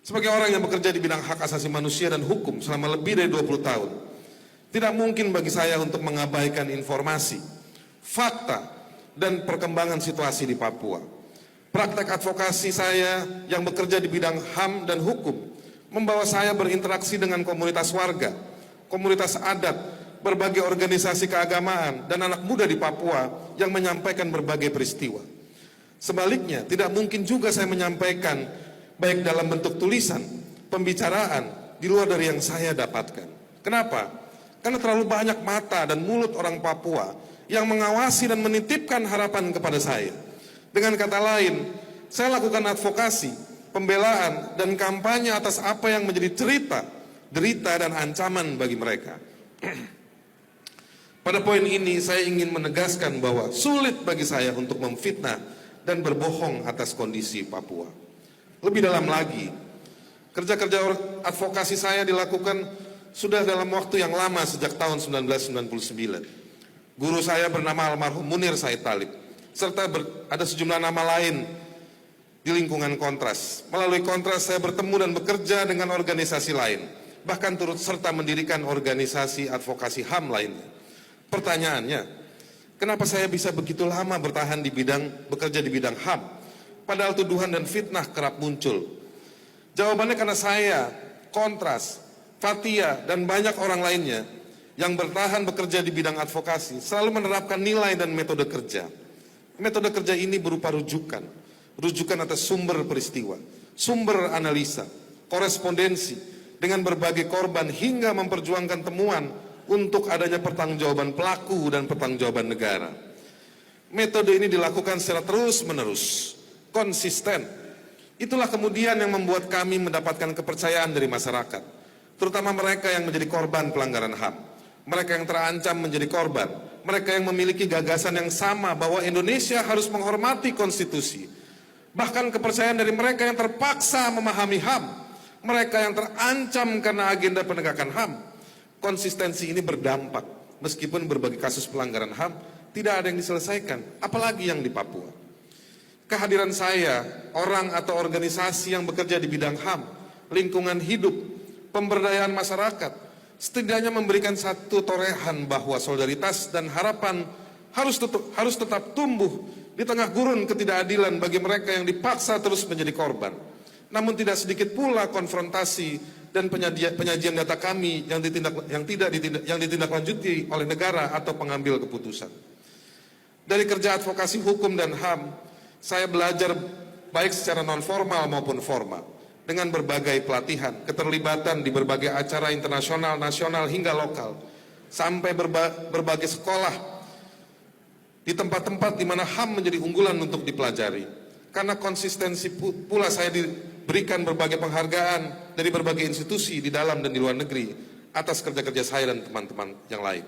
Sebagai orang yang bekerja di bidang hak asasi manusia dan hukum selama lebih dari 20 tahun, tidak mungkin bagi saya untuk mengabaikan informasi, fakta, dan perkembangan situasi di Papua. Praktek advokasi saya yang bekerja di bidang HAM dan hukum membawa saya berinteraksi dengan komunitas warga, komunitas adat, berbagai organisasi keagamaan, dan anak muda di Papua yang menyampaikan berbagai peristiwa. Sebaliknya, tidak mungkin juga saya menyampaikan baik dalam bentuk tulisan, pembicaraan, di luar dari yang saya dapatkan. Kenapa? Karena terlalu banyak mata dan mulut orang Papua yang mengawasi dan menitipkan harapan kepada saya. Dengan kata lain, saya lakukan advokasi, pembelaan, dan kampanye atas apa yang menjadi cerita, derita, dan ancaman bagi mereka. Pada poin ini, saya ingin menegaskan bahwa sulit bagi saya untuk memfitnah dan berbohong atas kondisi Papua. Lebih dalam lagi, kerja-kerja advokasi saya dilakukan sudah dalam waktu yang lama sejak tahun 1999. Guru saya bernama almarhum Munir Said Talib, serta ada sejumlah nama lain di lingkungan Kontras. Melalui Kontras saya bertemu dan bekerja dengan organisasi lain, bahkan turut serta mendirikan organisasi advokasi HAM lainnya. Pertanyaannya, kenapa saya bisa begitu lama bekerja di bidang HAM? Padahal tuduhan dan fitnah kerap muncul. Jawabannya karena saya, Kontras, Fathia, dan banyak orang lainnya yang bertahan bekerja di bidang advokasi selalu menerapkan nilai dan metode kerja. Metode kerja ini berupa rujukan atas sumber peristiwa, sumber analisa, korespondensi dengan berbagai korban hingga memperjuangkan temuan untuk adanya pertanggungjawaban pelaku dan pertanggungjawaban negara. Metode ini dilakukan secara terus-menerus, konsisten. Itulah kemudian yang membuat kami mendapatkan kepercayaan dari masyarakat, terutama mereka yang menjadi korban pelanggaran HAM, mereka yang terancam menjadi korban, mereka yang memiliki gagasan yang sama bahwa Indonesia harus menghormati konstitusi, bahkan kepercayaan dari mereka yang terpaksa memahami HAM, mereka yang terancam karena agenda penegakan HAM. Konsistensi ini berdampak, meskipun berbagai kasus pelanggaran HAM tidak ada yang diselesaikan, apalagi yang di Papua. Kehadiran saya, orang atau organisasi yang bekerja di bidang HAM, lingkungan hidup, pemberdayaan masyarakat, setidaknya memberikan satu torehan bahwa solidaritas dan harapan harus tetap tumbuh di tengah gurun ketidakadilan bagi mereka yang dipaksa terus menjadi korban. Namun tidak sedikit pula konfrontasi dan penyajian data kami yang ditindaklanjuti oleh negara atau pengambil keputusan. Dari kerja advokasi hukum dan HAM, saya belajar baik secara non-formal maupun formal, dengan berbagai pelatihan, keterlibatan di berbagai acara internasional, nasional, hingga lokal, sampai berbagai sekolah, di tempat-tempat di mana HAM menjadi unggulan untuk dipelajari. Karena konsistensi pula saya diberikan berbagai penghargaan dari berbagai institusi di dalam dan di luar negeri, atas kerja-kerja saya dan teman-teman yang lain.